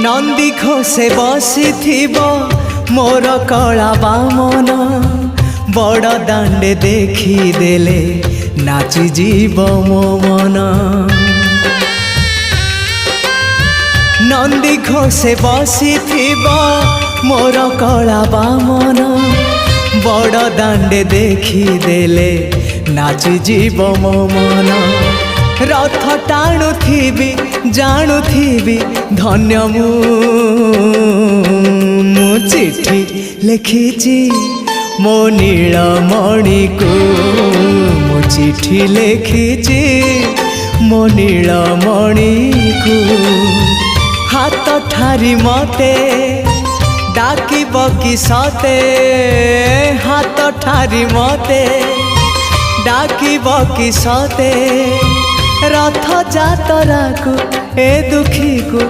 नंदी घोषे बसीथिब मोर कला बामन बड़ दांडे देखिदेले नाची जीव मो मन। नंदी घोषे बसीथिब मोर कला बामन बड़ दांडे देखिदेले नाची जीव मो मन। रथ टाणुथिबी जाणुथिबी धन्य मु चिठी लिखिची मो नीलमणि को मु चिठी लिखिची मो नीलमणि को। हाथ ठारी मते डाकिब कि सते हाथ ठारी मते डाकिब कि सते रथ जातरा को ए दुखी को